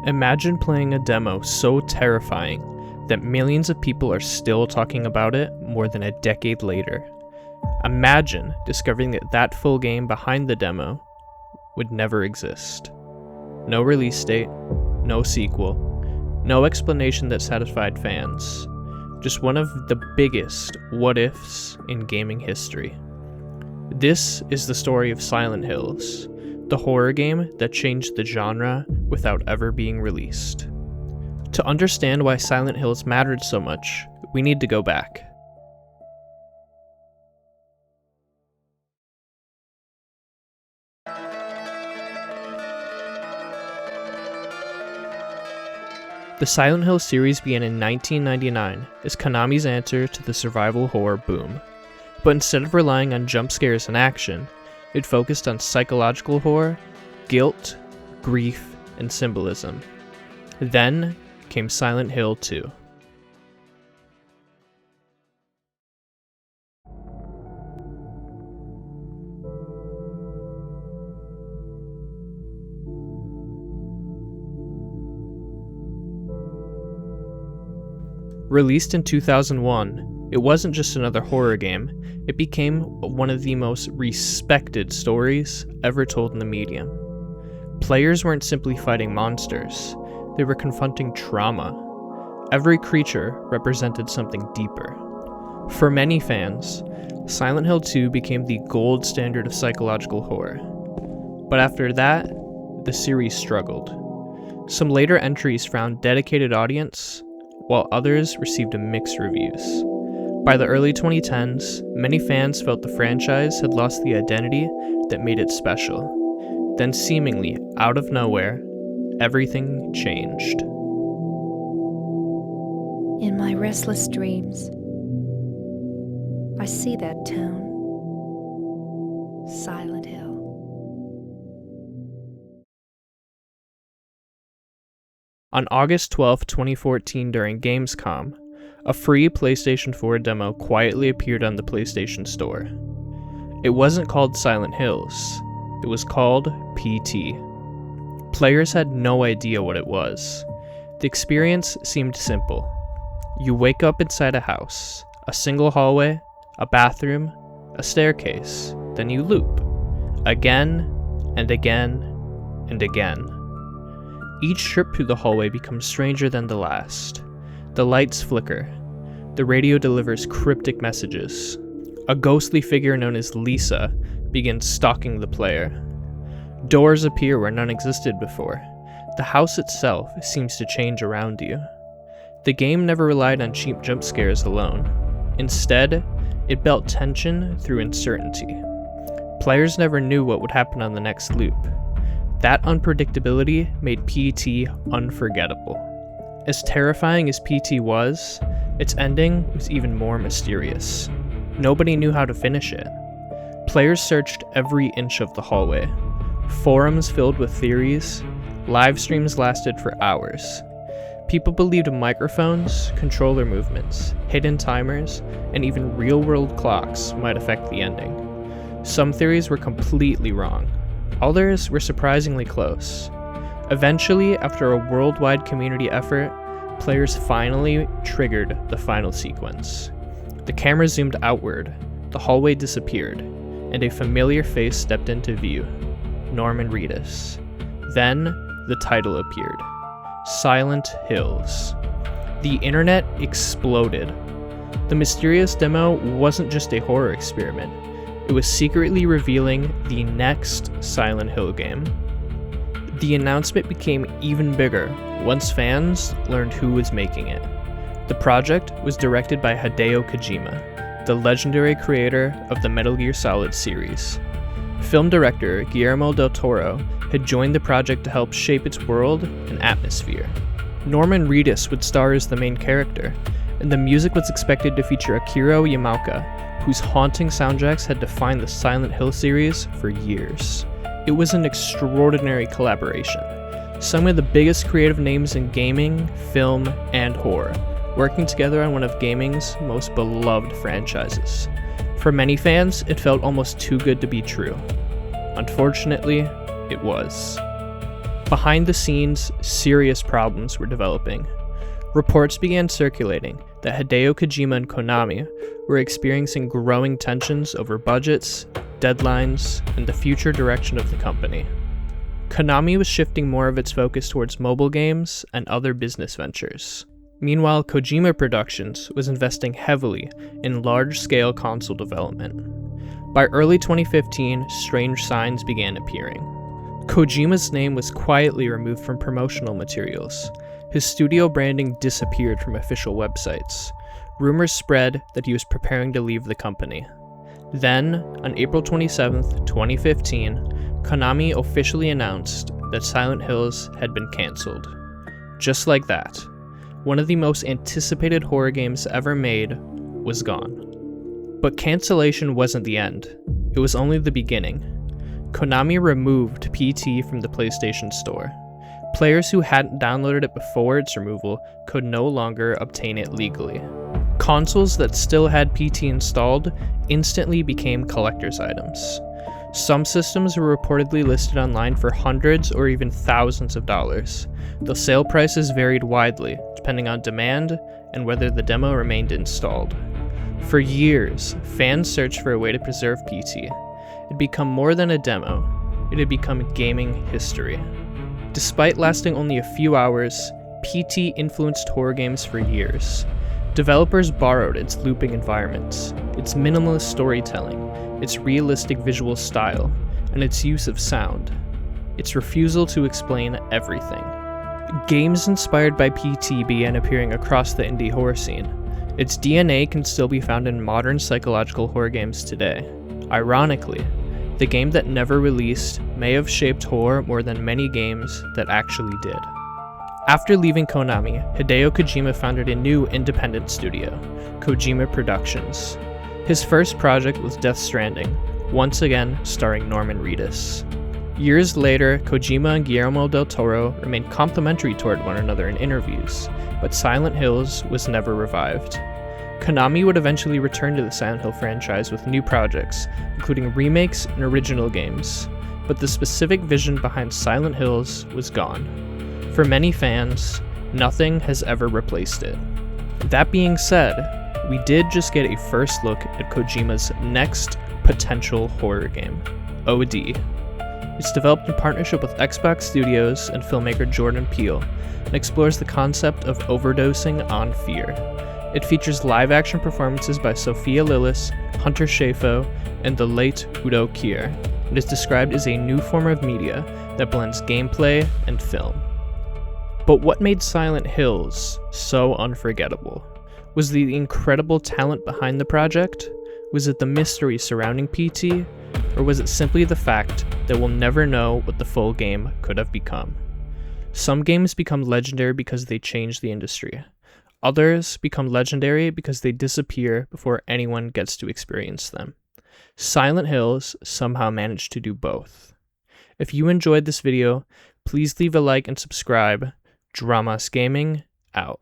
Imagine playing a demo so terrifying that millions of people are still talking about it more than a decade later. Imagine discovering that that full game behind the demo would never exist. No release date, no sequel, no explanation that satisfied fans. Just one of the biggest what-ifs in gaming history. This is the story of Silent Hills, the horror game that changed the genre without ever being released. To understand why Silent Hills mattered so much, we need to go back. The Silent Hill series began in 1999 as Konami's answer to the survival horror boom. But instead of relying on jump scares and action, it focused on psychological horror, guilt, grief, and symbolism. Then came Silent Hill 2. Released in 2001, it wasn't just another horror game, it became one of the most respected stories ever told in the medium. Players weren't simply fighting monsters, they were confronting trauma. Every creature represented something deeper. For many fans, Silent Hill 2 became the gold standard of psychological horror. But after that, the series struggled. Some later entries found dedicated audience, while others received mixed reviews. By the early 2010s, many fans felt the franchise had lost the identity that made it special. Then seemingly out of nowhere, everything changed. In my restless dreams, I see that town, Silent Hill. On August 12, 2014 during Gamescom, a free PlayStation 4 demo quietly appeared on the PlayStation Store. It wasn't called Silent Hills, it was called PT. Players had no idea what it was. The experience seemed simple. You wake up inside a house, a single hallway, a bathroom, a staircase, then you loop. Again, and again, and again. Each trip through the hallway becomes stranger than the last. The lights flicker. The radio delivers cryptic messages. A ghostly figure known as Lisa begins stalking the player. Doors appear where none existed before. The house itself seems to change around you. The game never relied on cheap jump scares alone. Instead, it built tension through uncertainty. Players never knew what would happen on the next loop. That unpredictability made PT unforgettable. As terrifying as PT was, its ending was even more mysterious. Nobody knew how to finish it. Players searched every inch of the hallway. Forums filled with theories. Live streams lasted for hours. People believed microphones, controller movements, hidden timers, and even real-world clocks might affect the ending. Some theories were completely wrong. Others were surprisingly close. Eventually, after a worldwide community effort, players finally triggered the final sequence. The camera zoomed outward, the hallway disappeared, and a familiar face stepped into view, Norman Reedus. Then, the title appeared, Silent Hills. The internet exploded. The mysterious demo wasn't just a horror experiment. It was secretly revealing the next Silent Hill game. The announcement became even bigger once fans learned who was making it. The project was directed by Hideo Kojima, the legendary creator of the Metal Gear Solid series. Film director Guillermo del Toro had joined the project to help shape its world and atmosphere. Norman Reedus would star as the main character, and the music was expected to feature Akira Yamaoka, whose haunting soundtracks had defined the Silent Hill series for years. It was an extraordinary collaboration. Some of the biggest creative names in gaming, film, and horror, working together on one of gaming's most beloved franchises. For many fans, it felt almost too good to be true. Unfortunately, it was. Behind the scenes, serious problems were developing. Reports began circulating that Hideo Kojima and Konami were experiencing growing tensions over budgets, deadlines, and the future direction of the company. Konami was shifting more of its focus towards mobile games and other business ventures. Meanwhile, Kojima Productions was investing heavily in large-scale console development. By early 2015, strange signs began appearing. Kojima's name was quietly removed from promotional materials. His studio branding disappeared from official websites. Rumors spread that he was preparing to leave the company. Then, on April 27, 2015, Konami officially announced that Silent Hills had been cancelled. Just like that, one of the most anticipated horror games ever made was gone. But cancellation wasn't the end. It was only the beginning. Konami removed PT from the PlayStation Store. Players who hadn't downloaded it before its removal could no longer obtain it legally. Consoles that still had PT installed instantly became collector's items. Some systems were reportedly listed online for hundreds or even thousands of dollars, though sale prices varied widely depending on demand and whether the demo remained installed. For years, fans searched for a way to preserve PT. It had become more than a demo, it had become gaming history. Despite lasting only a few hours, PT influenced horror games for years. Developers borrowed its looping environments, its minimalist storytelling, its realistic visual style, and its use of sound. Its refusal to explain everything. Games inspired by PT began appearing across the indie horror scene. Its DNA can still be found in modern psychological horror games today. Ironically, the game that never released may have shaped horror more than many games that actually did. After leaving Konami, Hideo Kojima founded a new independent studio, Kojima Productions. His first project was Death Stranding, once again starring Norman Reedus. Years later, Kojima and Guillermo del Toro remained complimentary toward one another in interviews, but Silent Hills was never revived. Konami would eventually return to the Silent Hill franchise with new projects, including remakes and original games, but the specific vision behind Silent Hills was gone. For many fans, nothing has ever replaced it. That being said, we did just get a first look at Kojima's next potential horror game, OD. It's developed in partnership with Xbox Studios and filmmaker Jordan Peele, and explores the concept of overdosing on fear. It features live-action performances by Sophia Lillis, Hunter Shafo, and the late Udo Kier, and is described as a new form of media that blends gameplay and film. But what made Silent Hills so unforgettable? Was the incredible talent behind the project? Was it the mystery surrounding PT? Or was it simply the fact that we'll never know what the full game could have become? Some games become legendary because they change the industry. Others become legendary because they disappear before anyone gets to experience them. Silent Hills somehow managed to do both. If you enjoyed this video, please leave a like and subscribe. Dramas Gaming, out.